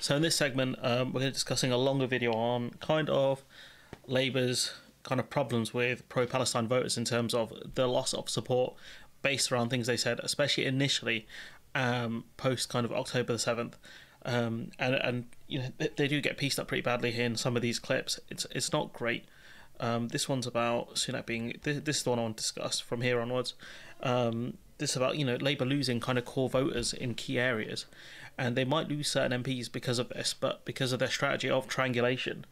So in this segment, we're going to be discussing a longer video on kind of Labour's kind of problems with pro-Palestine voters in terms of the loss of support based around things they said, especially initially post kind of October the 7th. And you know, they do get pieced up pretty badly here in some of these clips. It's not great. This one's about Sunak being... This is the one I want to discuss from here onwards. This is about, you know, Labour losing kind of core voters in key areas. And they might lose certain MPs because of this, but because of their strategy of triangulation,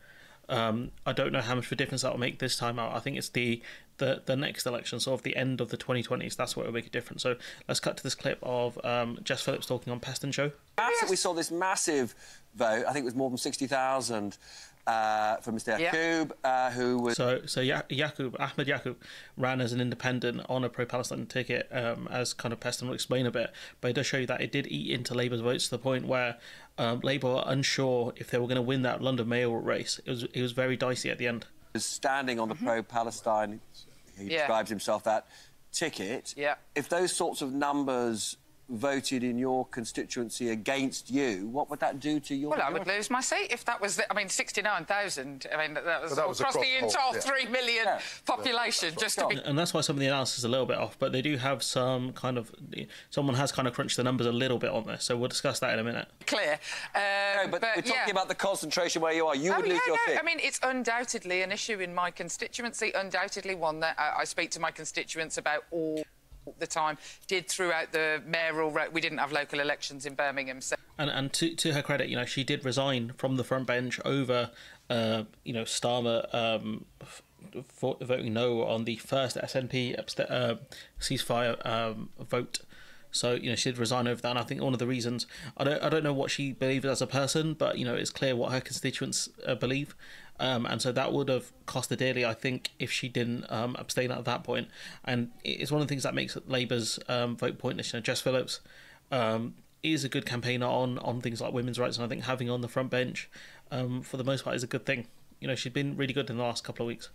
I don't know how much of a difference that will make this time out. I think it's the next election, sort of the end of the 2020s. That's what will make a difference. So let's cut to this clip of Jess Phillips talking on Pest and Show. We saw this massive vote. I think it was more than 60,000 for Mr. Yaqub, who was... So Ahmed Yaqub ran as an independent on a pro-Palestine ticket, as kind of Peston will explain a bit, but it does show you that it did eat into Labour's votes to the point where Labour were unsure if they were going to win that London mayoral race. It was very dicey at the end. Standing on the pro-Palestine, he describes himself that, ticket. If those sorts of numbers voted in your constituency against you, what would that do to your... Well, I would lose my seat if that was... I mean, 69,000, I mean, that was across the entire 3 million population, just to be... And that's why some of the analysis is a little bit off, but they do have some kind of... Someone has kind of crunched the numbers a little bit on this, so we'll discuss that in a minute. Clear. No, but we're talking about the concentration where you are. You would lose your seat. I mean, it's undoubtedly an issue in my constituency, undoubtedly one that I speak to my constituents about all the time, did throughout the mayoral... We didn't have local elections in Birmingham, so... And to her credit, you know, she did resign from the front bench over, you know, Starmer voting no on the first SNP ceasefire vote. So, you know, she did resign over that, and I think one of the reasons... I don't know what she believes as a person, but, you know, it's clear what her constituents believe. And so that would have cost her dearly, I think, if she didn't abstain at that point. And it's one of the things that makes Labour's vote pointless. You know, Jess Phillips is a good campaigner on things like women's rights, and I think having her on the front bench, for the most part, is a good thing. You know, she's been really good in the last couple of weeks.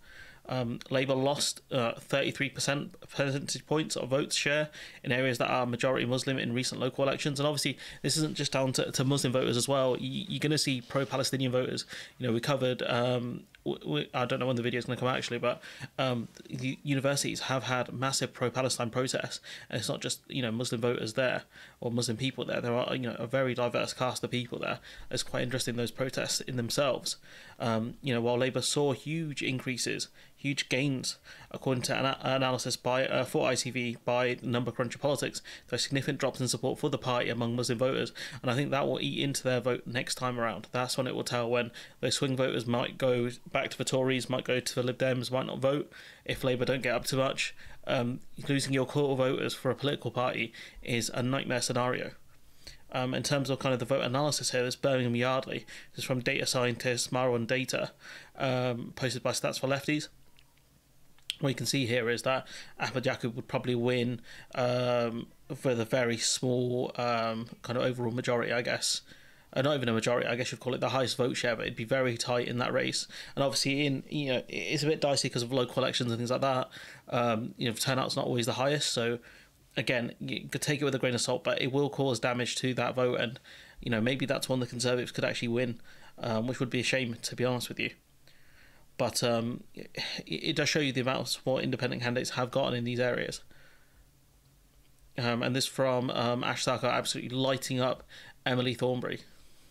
Labour lost 33% percentage points of votes share in areas that are majority Muslim in recent local elections, and obviously this isn't just down to Muslim voters as well. You're going to see pro-Palestinian voters. You know, we covered I don't know when the video is going to come out actually, but the universities have had massive pro-Palestine protests, and it's not just, you know, Muslim voters there or Muslim people there. There are, you know, a very diverse cast of people there. It's quite interesting, those protests in themselves. You know, while Labour saw huge increases, huge gains, according to an analysis by for ITV by Number Cruncher Politics, there are significant drops in support for the party among Muslim voters, and I think that will eat into their vote next time around. That's when it will tell, when those swing voters might go back to the Tories, might go to the Lib Dems, might not vote if Labour don't get up too much. Losing your core voters for a political party is a nightmare scenario. In terms of kind of the vote analysis here, there's Birmingham Yardley. This is from data scientist Marwan Data, posted by Stats for Lefties. What you can see here is that Ahmed Yaqub would probably win with a very small kind of overall majority, I guess. Not even a majority, I guess you'd call it the highest vote share, but it'd be very tight in that race. And obviously, you know, it's a bit dicey because of local elections and things like that. You know, turnout's not always the highest, so again, you could take it with a grain of salt, but it will cause damage to that vote, and you know, maybe that's one the Conservatives could actually win, which would be a shame, to be honest with you. But it does show you the amount of support independent candidates have gotten in these areas. And this from Ash Sarkar absolutely lighting up Emily Thornberry.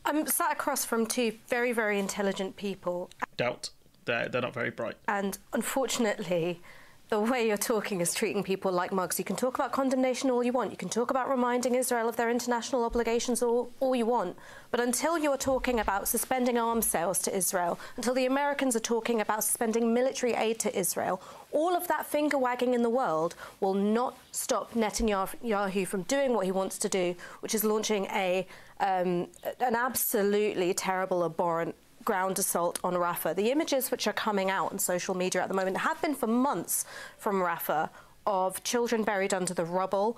I'm sat across from two very, very intelligent people. Doubt. They're not very bright. And unfortunately, the way you're talking is treating people like mugs. You can talk about condemnation all you want. You can talk about reminding Israel of their international obligations all you want. But until you're talking about suspending arms sales to Israel, until the Americans are talking about suspending military aid to Israel, all of that finger-wagging in the world will not stop Netanyahu from doing what he wants to do, which is launching an absolutely terrible, abhorrent ground assault on Rafah. The images which are coming out on social media at the moment have been for months from Rafah of children buried under the rubble,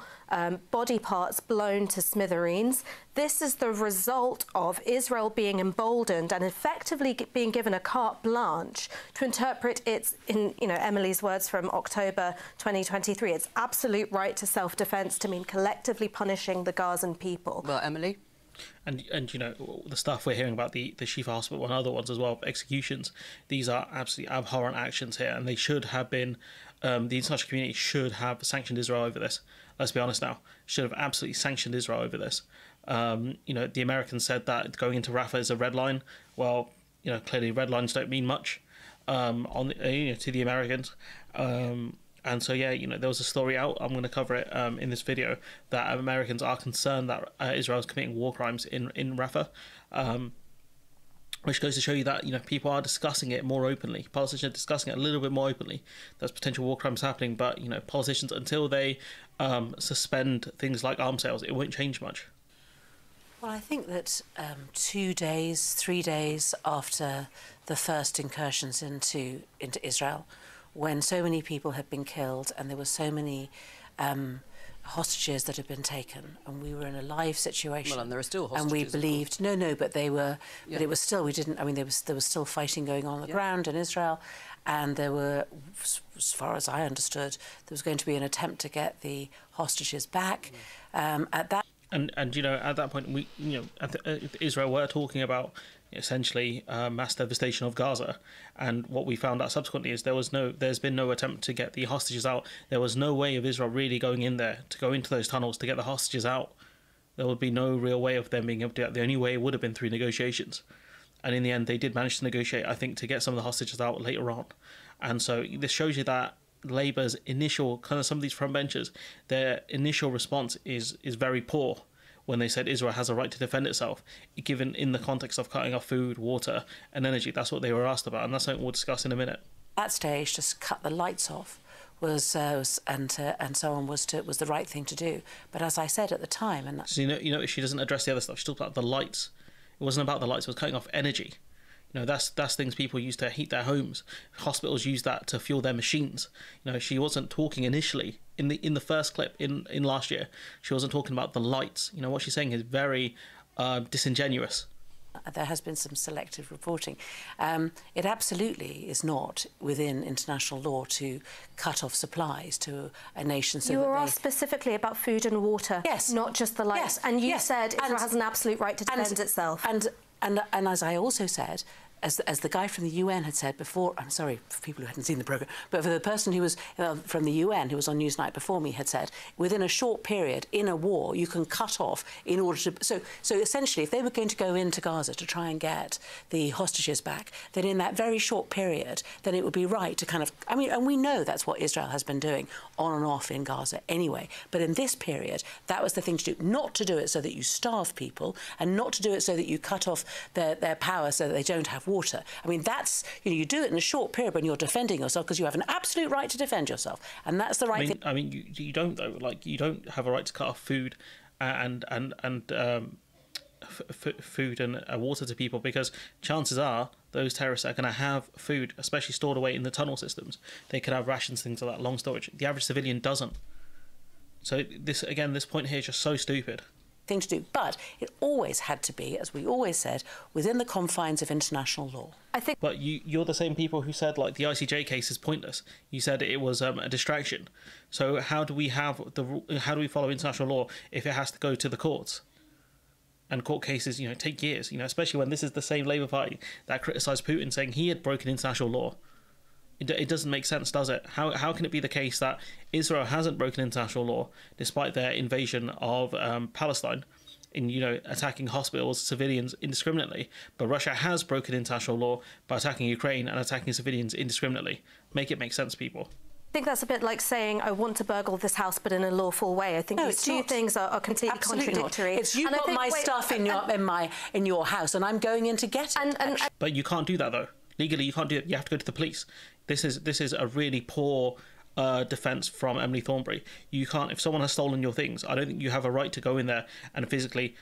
body parts blown to smithereens. This is the result of Israel being emboldened and effectively being given a carte blanche to interpret its, in Emily's words from October 2023, its absolute right to self-defence to mean collectively punishing the Gazan people. Well, Emily? And you know, the stuff we're hearing about the Shifa hospital and other ones as well, executions, these are absolutely abhorrent actions here, and they should have been, the international community should have sanctioned Israel over this. Let's be honest now, should have absolutely sanctioned Israel over this. You know, the Americans said that going into Rafah is a red line. Well, you know, clearly red lines don't mean much to the Americans. And so, yeah, you know, there was a story out, I'm going to cover it in this video, that Americans are concerned that Israel is committing war crimes in Rafah, which goes to show you that, you know, people are discussing it more openly. Politicians are discussing it a little bit more openly. There's potential war crimes happening, but, you know, politicians, until they suspend things like arms sales, it won't change much. Well, I think that 2 days, 3 days after the first incursions into Israel, when so many people had been killed and there were so many hostages that had been taken, and we were in a live situation. Well, and there are still hostages. And we believed, but they were, but it was still, there was still fighting going on the ground in Israel, and there were, as far as I understood, there was going to be an attempt to get the hostages back. At that. And you know, at that point, Israel were talking about essentially mass devastation of Gaza, and what we found out subsequently is there's been no attempt to get the hostages out. There was no way of Israel really going in there to go into those tunnels to get the hostages out. There would be no real way of them being able to do that. The only way would have been through negotiations, and in the end, they did manage to negotiate, I think, to get some of the hostages out later on. And so this shows you that Labour's initial, kind of some of these front benchers, their initial response is very poor when they said Israel has a right to defend itself, given in the context of cutting off food, water and energy. That's what they were asked about, and that's something we'll discuss in a minute. At that stage, just cut the lights off and so on was the right thing to do. But as I said at the time, and so you know, she doesn't address the other stuff. She talks about the lights. It wasn't about the lights. It was cutting off energy. You know, that's things people use to heat their homes. Hospitals use that to fuel their machines. You know, she wasn't talking initially in the first clip in last year. She wasn't talking about the lights. You know, what she's saying is very disingenuous. There has been some selective reporting. It absolutely is not within international law to cut off supplies to a nation. So you were asked specifically about food and water, yes, not just the lights. Yes. And you said Israel has an absolute right to defend itself. And as I also said, as the guy from the UN had said before, I'm sorry for people who hadn't seen the programme, but for the person who was from the UN who was on Newsnight before me had said, within a short period in a war, you can cut off in order to... So essentially, if they were going to go into Gaza to try and get the hostages back, then in that very short period, then it would be right to kind of... I mean, and we know that's what Israel has been doing on and off in Gaza anyway. But in this period, that was the thing to do. Not to do it so that you starve people, and not to do it so that you cut off their power so that they don't have water. I mean, that's, you do it in a short period when you're defending yourself, because you have an absolute right to defend yourself, and that's the right thing. I mean, you don't though. Like, you don't have a right to cut off food and food and water to people, because chances are those terrorists are going to have food, especially stored away in the tunnel systems. They could have rations, things like that, long storage. The average civilian doesn't. So this point here is just so stupid. Thing to do, but it always had to be, as we always said, within the confines of international law. I think. But you're the same people who said, like, the ICJ case is pointless. You said it was a distraction. So how do we follow international law if it has to go to the courts? And court cases, take years. Especially when this is the same Labour Party that criticised Putin, saying he had broken international law. It doesn't make sense, does it? How can it be the case that Israel hasn't broken international law despite their invasion of Palestine in, attacking hospitals, civilians indiscriminately, but Russia has broken international law by attacking Ukraine and attacking civilians indiscriminately? Make it make sense, people. I think that's a bit like saying, I want to burgle this house, but in a lawful way. I think these two things are completely contradictory. It's you've got my stuff in your house, and I'm going in to get it. But you can't do that, though. Legally, you can't do it. You have to go to the police. This is a really poor defence from Emily Thornberry. You can't, if someone has stolen your things, I don't think you have a right to go in there and physically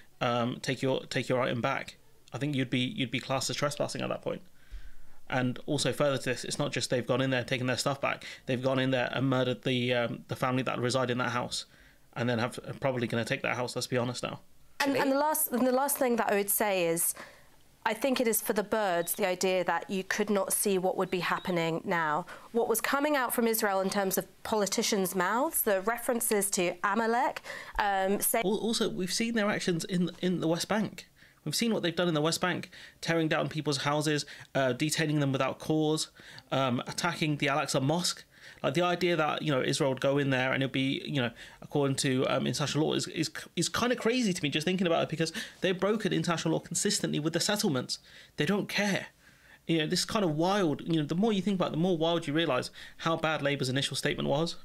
take your item back. I think you'd be classed as trespassing at that point. And also further to this, it's not just they've gone in there taken their stuff back. They've gone in there and murdered the family that reside in that house, and then are probably going to take that house. Let's be honest now. And the last thing that I would say is, I think it is for the birds, the idea that you could not see what would be happening now. What was coming out from Israel in terms of politicians' mouths, the references to Amalek. Also, we've seen their actions in the West Bank. We've seen what they've done in the West Bank, tearing down people's houses, detaining them without cause, attacking the Al-Aqsa Mosque. Like, the idea that, you know, Israel would go in there and it'd be, you know, according to international law is kind of crazy to me, just thinking about it, because they've broken international law consistently with the settlements. They don't care. You know, this is kind of wild. You know, the more you think about it, the more wild you realise how bad Labour's initial statement was.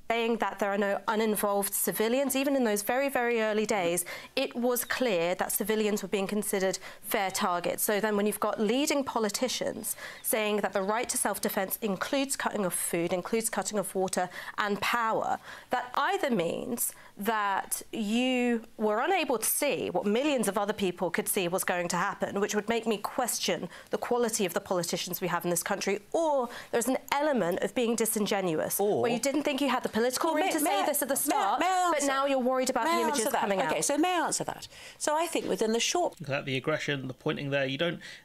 Saying that there are no uninvolved civilians, even in those very, very early days, it was clear that civilians were being considered fair targets. So then when you've got leading politicians saying that the right to self-defence includes cutting off food, includes cutting off water and power, that either means that you were unable to see what millions of other people could see was going to happen, which would make me question the quality of the politicians we have in this country, or there's an element of being disingenuous, where you didn't think you had the political room to say this at the start, but now you're worried about the images coming out. Okay, so may I answer that? So I think within the short... The aggression, the pointing there,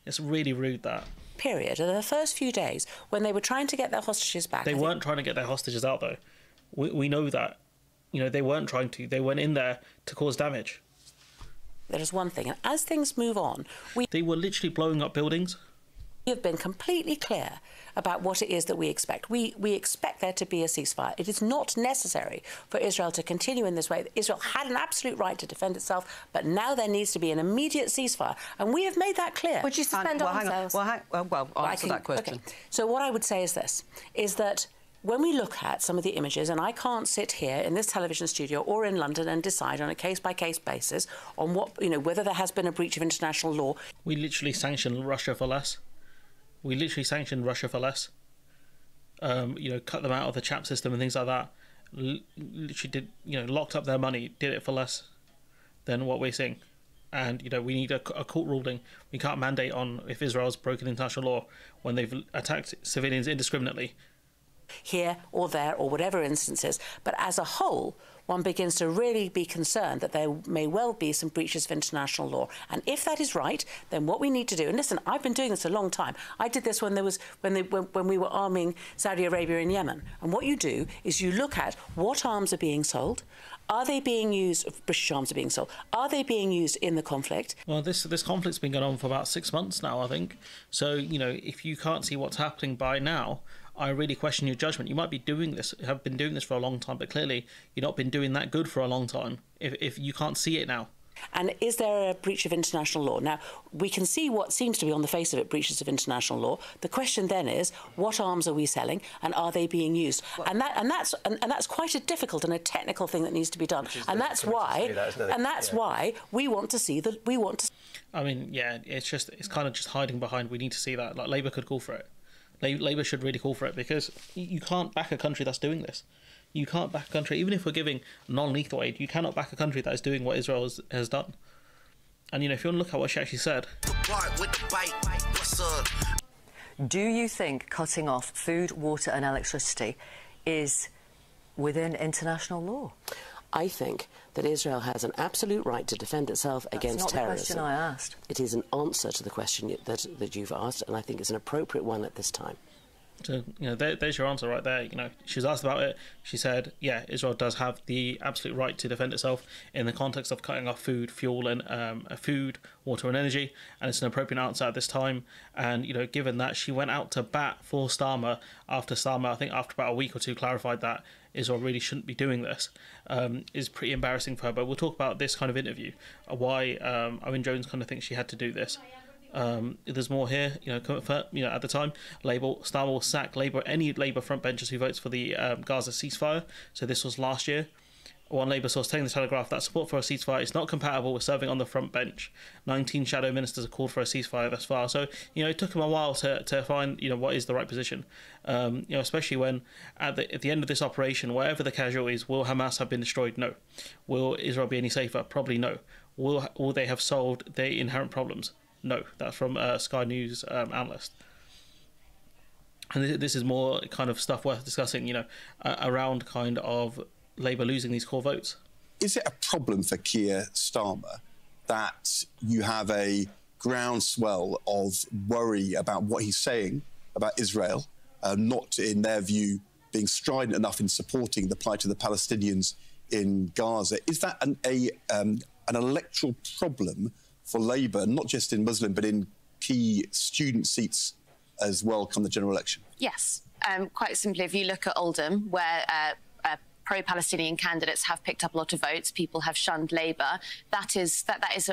it's really rude, that. ...period, of the first few days, when they were trying to get their hostages back... They weren't trying to get their hostages out, though. We know that. You know, they weren't trying to. They went in there to cause damage. There is one thing, and as things move on... They were literally blowing up buildings. We have been completely clear about what it is that we expect. We expect there to be a ceasefire. It is not necessary for Israel to continue in this way. Israel had an absolute right to defend itself, but now there needs to be an immediate ceasefire, and we have made that clear. Would you suspend arms sales? Well, answer that question. Okay. So what I would say is this, is that when we look at some of the images, and I can't sit here in this television studio or in London and decide on a case-by-case basis on what, you know, whether there has been a breach of international law. We literally sanctioned Russia for less. You know, cut them out of the CHAP system and things like that. Literally did, you know, locked up their money, did it for less than what we're seeing. And, you know, we need a court ruling. We can't mandate on if Israel's broken international law when they've attacked civilians indiscriminately. Here or there or whatever instances, but as a whole, one begins to really be concerned that there may well be some breaches of international law. And if that is right, then what we need to do, and listen, I've been doing this a long time. I did this when we were arming Saudi Arabia in Yemen. And what you do is you look at what arms are being sold. Are they being used? British arms are being sold. Are they being used in the conflict? Well, this conflict's been going on for about 6 months now, I think. So, you know, if you can't see what's happening by now, I really question your judgment. You might be doing this, have been doing this for a long time, but clearly you've not been doing that good for a long time if you can't see it now. And is there a breach of international law? Now, we can see what seems to be on the face of it breaches of international law. The question then is, what arms are we selling and are they being used? Well, and that's quite a difficult and a technical thing that needs to be done. And that's why we want to see that I mean, yeah, it's kind of just hiding behind we need to see that. Like, Labour could call for it. Labour should really call for it, because you can't back a country that's doing this. You can't back a country, even if we're giving non-lethal aid, you cannot back a country that is doing what Israel has done. And, you know, if you want to look at what she actually said... Do you think cutting off food, water and electricity is within international law? I think that Israel has an absolute right to defend itself against terrorism. That's not the question I asked. It is an answer to the question that you've asked, and I think it's an appropriate one at this time. So, you know, there's your answer right there. You know, she was asked about it. She said, yeah, Israel does have the absolute right to defend itself in the context of cutting off food, fuel, and food, water, and energy. And it's an appropriate answer at this time. And, you know, given that she went out to bat for Starmer after Starmer, I think after about a week or two, clarified that Israel really shouldn't be doing this, is pretty embarrassing for her. But we'll talk about this kind of interview, why Owen Jones kind of thinks she had to do this. There's more here. You know, at the time, Starmer will sack any Labour frontbenchers who votes for the Gaza ceasefire. So this was last year. One Labour source telling the Telegraph that support for a ceasefire is not compatible with serving on the front bench. 19 shadow ministers have called for a ceasefire thus far. So, you know, it took him a while to find, you know, what is the right position. You know, especially when at the end of this operation, wherever the casualties, will Hamas have been destroyed? No. Will Israel be any safer? Probably no. Will they have solved their inherent problems? No. That's from Sky News analyst. And this is more kind of stuff worth discussing, you know, around kind of Labour losing these core votes. Is it a problem for Keir Starmer that you have a groundswell of worry about what he's saying about Israel, not, in their view, being strident enough in supporting the plight of the Palestinians in Gaza. Is that an electoral problem for Labour, not just in Muslim, but in key student seats as well come the general election? Yes. Quite simply, if you look at Oldham, where pro-Palestinian candidates have picked up a lot of votes, people have shunned Labour, that is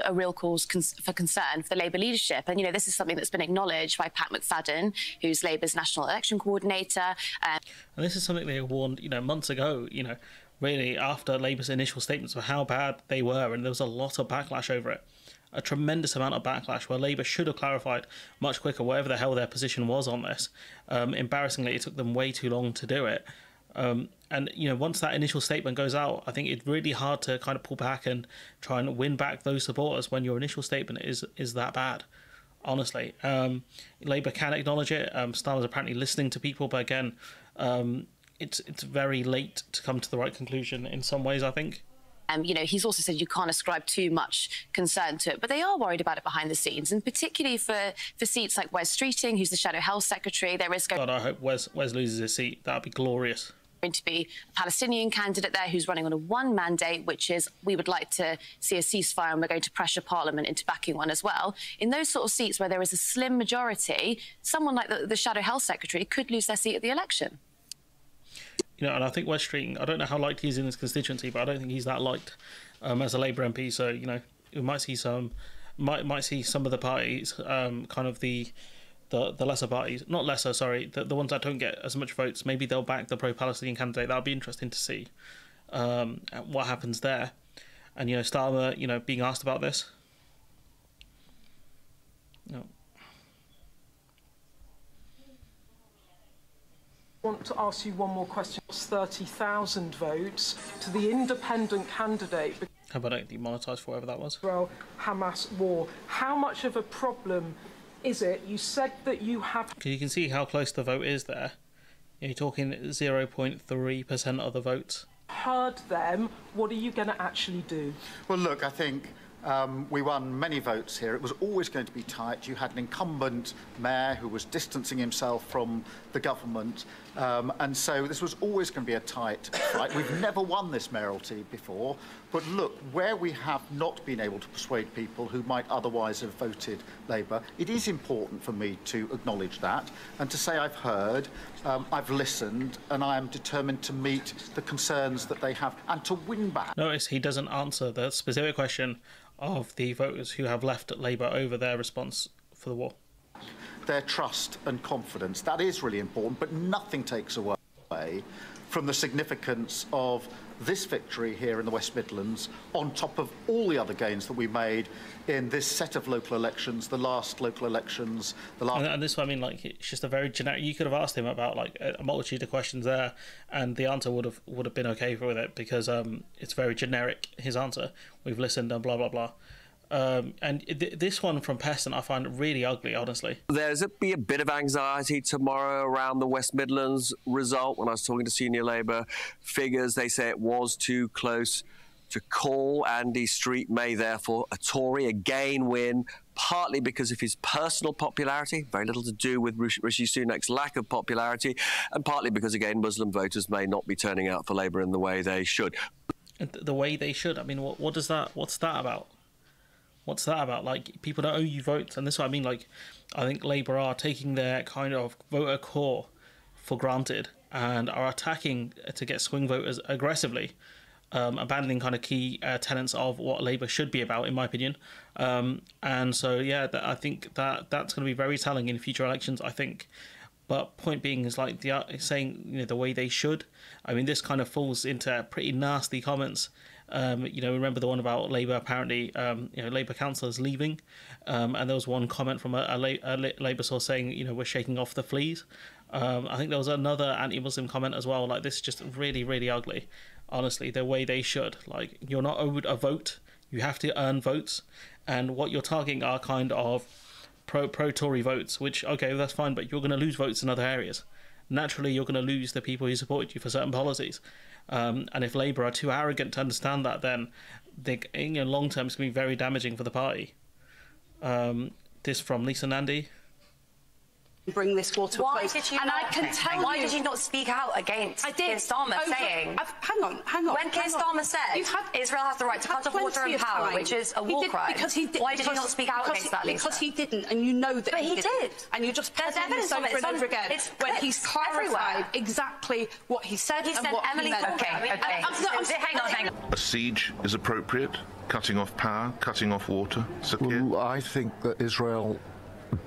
a real cause for concern for the Labour leadership. And, you know, this is something that's been acknowledged by Pat McFadden, who's Labour's national election coordinator. And this is something they warned, you know, months ago, you know, really after Labour's initial statements of how bad they were, and there was a lot of backlash over it. A tremendous amount of backlash where Labour should have clarified much quicker whatever the hell their position was on this. Embarrassingly, it took them way too long to do it. And, you know, once that initial statement goes out, I think it's really hard to kind of pull back and try and win back those supporters when your initial statement is that bad, honestly. Labour can acknowledge it. Starmer's apparently listening to people, but again, it's very late to come to the right conclusion in some ways, I think. You know, he's also said you can't ascribe too much concern to it, but they are worried about it behind the scenes, and particularly for seats like Wes Streeting, who's the Shadow Health Secretary. There is God, I hope Wes loses his seat. That would be glorious. Going to be a Palestinian candidate there who's running on a one mandate, which is we would like to see a ceasefire, and we're going to pressure Parliament into backing one as well. In those sort of seats where there is a slim majority, someone like the Shadow Health Secretary could lose their seat at the election. You know, and I think Wes Streeting, I don't know how liked he is in his constituency, but I don't think he's that liked as a Labour MP. So, you know, we might see some of the parties, kind of the lesser parties, not lesser, sorry, the ones that don't get as much votes. Maybe they'll back the pro-Palestinian candidate. That'll be interesting to see what happens there. And, you know, Starmer, you know, being asked about this. No. I want to ask you one more question. 30,000 votes to the independent candidate. How about it demonetised for whatever that was? Well, Hamas war. How much of a problem is it? You said that you have... You can see how close the vote is there. You're talking 0.3% of the votes. Heard them. What are you going to actually do? Well, look, I think we won many votes here. It was always going to be tight. You had an incumbent mayor who was distancing himself from the government, and so this was always going to be a tight fight. We've never won this mayoralty before, but look, where we have not been able to persuade people who might otherwise have voted Labour, it is important for me to acknowledge that and to say I've heard, I've listened, and I am determined to meet the concerns that they have and to win back. Notice he doesn't answer the specific question of the voters who have left Labour over their response for the war. Their trust and confidence, that is really important, but nothing takes away from the significance of this victory here in the West Midlands on top of all the other gains that we made in this set of local elections, the last local elections, the last... And this is what I mean, like, it's just a very generic... You could have asked him about, like, a multitude of questions there, and the answer would have been okay with it, because it's very generic, his answer. We've listened and blah, blah, blah. And this one from Peston I find really ugly, honestly. There's be a bit of anxiety tomorrow around the West Midlands result. When I was talking to senior Labour figures, they say it was too close to call. Andy Street may therefore, a Tory, again win, partly because of his personal popularity, very little to do with Rishi Sunak's lack of popularity, and partly because, again, Muslim voters may not be turning out for Labour in the way they should. The way they should? I mean, what's that about? What's that about? Like, people don't owe you votes, and this is what I mean. Like, I think Labour are taking their kind of voter core for granted and are attacking to get swing voters aggressively, abandoning kind of key tenets of what Labour should be about, in my opinion. And so, yeah, I think that's going to be very telling in future elections, I think. But point being is, like, saying, you know, the way they should. I mean, this kind of falls into pretty nasty comments. You know, remember the one about Labour apparently, you know, Labour councillors leaving, and there was one comment from a Labour source saying, you know, we're shaking off the fleas. I think there was another anti-Muslim comment as well. Like, this is just really, really ugly. Honestly, the way they should. Like, you're not owed a vote. You have to earn votes, and what you're targeting are kind of pro-Tory votes, which, okay, that's fine, but you're going to lose votes in other areas. Naturally, you're going to lose the people who supported you for certain policies. And if Labour are too arrogant to understand that, then they, in long term, it's going to be very damaging for the party. This from Lisa Nandy. Bring this war to a close. Why did you not speak out against Keir Starmer saying... Hang on. When Keir Starmer said Israel has the right to cut off water and power, which is a war crime, why did he not speak out against that, Lisa? Because he didn't, and you know that but he did. And you're just putting this over and over again when he's clarified exactly what he said and what he meant. Hang on. A siege is appropriate, cutting off power, cutting off water. Well, I think that Israel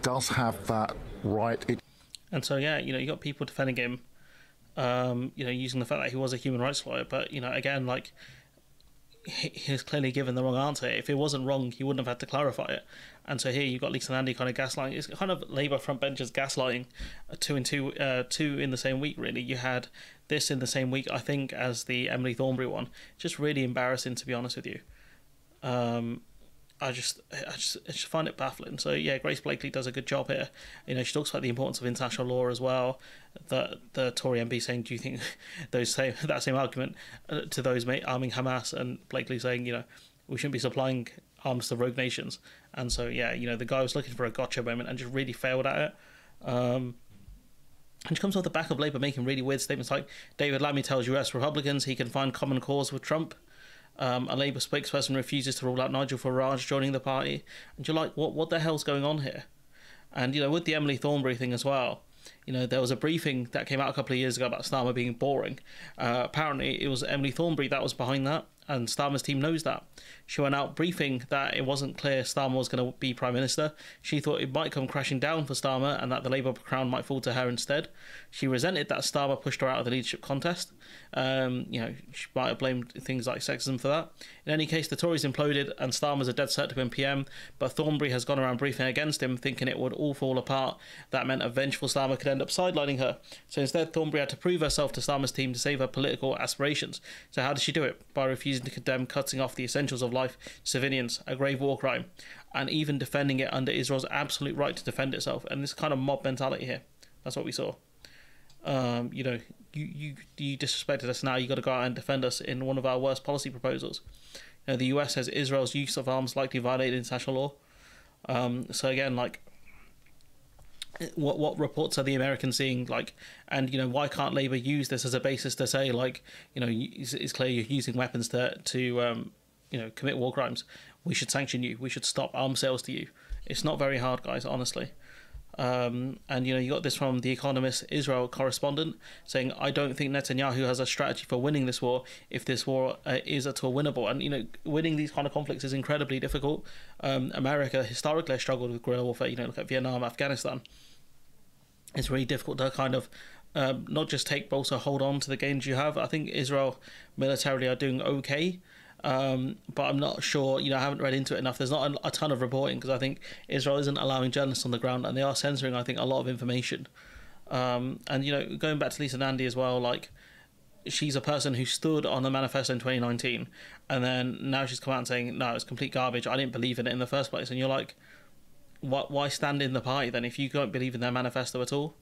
does have that right. And so, yeah, you know, you got people defending him, you know, using the fact that he was a human rights lawyer. But, you know, again, like, he's clearly given the wrong answer. If it wasn't wrong, he wouldn't have had to clarify it. And so here you've got Lisa Nandy kind of gaslighting. It's kind of Labour front benches gaslighting two in the same week, really. You had this in the same week, I think, as the Emily Thornberry one. Just really embarrassing, to be honest with you. I just find it baffling. So yeah, Grace Blakeley does a good job here. You know, she talks about the importance of international law as well. The Tory MP saying, "Do you think that same argument to those arming Hamas?" And Blakeley saying, "You know, we shouldn't be supplying arms to rogue nations." And so yeah, you know, the guy was looking for a gotcha moment and just really failed at it. And she comes off the back of Labour making really weird statements like, "David Lammy tells US Republicans he can find common cause with Trump." A Labour spokesperson refuses to rule out Nigel Farage joining the party. And you're like, what the hell's going on here? And, you know, with the Emily Thornberry thing as well, you know, there was a briefing that came out a couple of years ago about Starmer being boring. Apparently, it was Emily Thornberry that was behind that, and Starmer's team knows that. She went out briefing that it wasn't clear Starmer was going to be Prime Minister. She thought it might come crashing down for Starmer and that the Labour crown might fall to her instead. She resented that Starmer pushed her out of the leadership contest. You know, she might have blamed things like sexism for that. In any case, the Tories imploded and Starmer's a dead cert to win PM, but Thornberry has gone around briefing against him, thinking it would all fall apart. That meant a vengeful Starmer could end up sidelining her. So instead, Thornberry had to prove herself to Starmer's team to save her political aspirations. So how did she do it? By refusing to condemn cutting off the essentials of life to civilians, a grave war crime, and even defending it under Israel's absolute right to defend itself. And this kind of mob mentality here. That's what we saw. You know, you disrespected us, now you got to go out and defend us in one of our worst policy proposals. You know, the US says Israel's use of arms likely violated international law. So again, like, what reports are the Americans seeing? Like, and you know, why can't Labour use this as a basis to say, like, you know, it's clear you're using weapons to you know, commit war crimes. We should sanction you. We should stop arms sales to you. It's not very hard, guys, honestly. And, you know, you got this from The Economist Israel correspondent saying, "I don't think Netanyahu has a strategy for winning this war if this war is at all winnable." And, you know, winning these kind of conflicts is incredibly difficult. America historically has struggled with guerrilla warfare. You know, look at Vietnam, Afghanistan. It's really difficult to kind of not just take, but also hold on to the gains you have. I think Israel militarily are doing okay. But I'm not sure, you know, I haven't read into it enough. There's not a ton of reporting because I think Israel isn't allowing journalists on the ground and they are censoring, I think, a lot of information. And, you know, going back to Lisa Nandy as well, like, she's a person who stood on the manifesto in 2019 and then now she's come out and saying, no, it's complete garbage. I didn't believe in it in the first place. And you're like, why stand in the party then if you don't believe in their manifesto at all?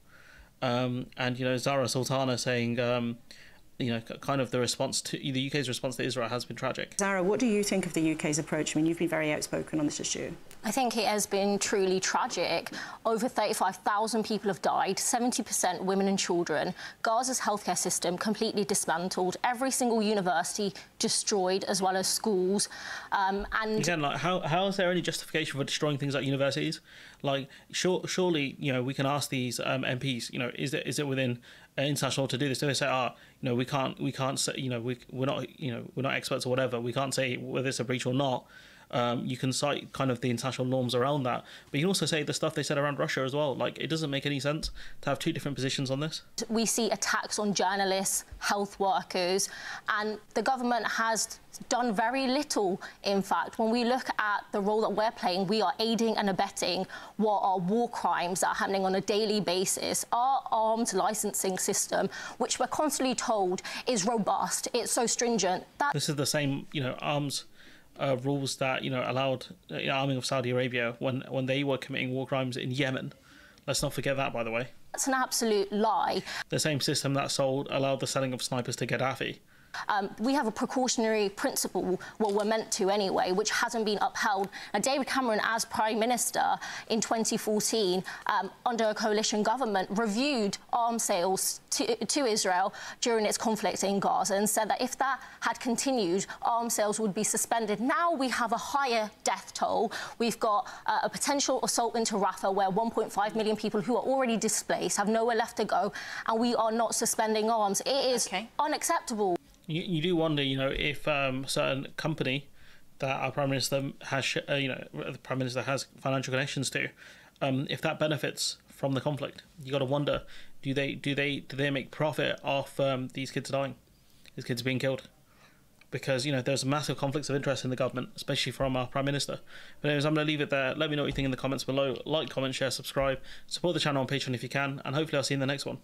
And, you know, Zara Sultana saying... you know, kind of the response to the UK's response to Israel has been tragic. Zara, what do you think of the UK's approach? I mean, you've been very outspoken on this issue. I think it has been truly tragic. Over 35,000 people have died, 70% women and children. Gaza's healthcare system completely dismantled. Every single university destroyed, as well as schools. And again, like, how is there any justification for destroying things like universities? Like, surely, you know, we can ask these MPs, you know, is it within international law to do this? Do they say, you know, we can't say, you know, we're not experts or whatever. We can't say whether it's a breach or not. You can cite kind of the international norms around that, but you can also say the stuff they said around Russia as well. Like, it doesn't make any sense to have two different positions on this. We see attacks on journalists, health workers, and the government has done very little. In fact, when we look at the role that we're playing, we are aiding and abetting what are war crimes that are happening on a daily basis. Our arms licensing system, which we're constantly told is robust, it's so stringent. This is the same, you know, arms rules that, you know, allowed arming of Saudi Arabia when they were committing war crimes in Yemen. Let's not forget that, by the way. That's an absolute lie. The same system that allowed the selling of snipers to Gaddafi. We have a precautionary principle, well, we're meant to anyway, which hasn't been upheld. Now, David Cameron, as Prime Minister in 2014, under a coalition government, reviewed arms sales to Israel during its conflict in Gaza and said that if that had continued, arms sales would be suspended. Now we have a higher death toll. We've got a potential assault into Rafah, where 1.5 million people who are already displaced have nowhere left to go, and we are not suspending arms. It is unacceptable. You do wonder, you know, if certain company that our Prime Minister has, the Prime Minister has financial connections to, if that benefits from the conflict. You got to wonder, do they make profit off these kids dying, these kids being killed? Because, you know, there's massive conflicts of interest in the government, especially from our Prime Minister. But anyways, I'm going to leave it there. Let me know what you think in the comments below. Like, comment, share, subscribe. Support the channel on Patreon if you can, and hopefully I'll see you in the next one.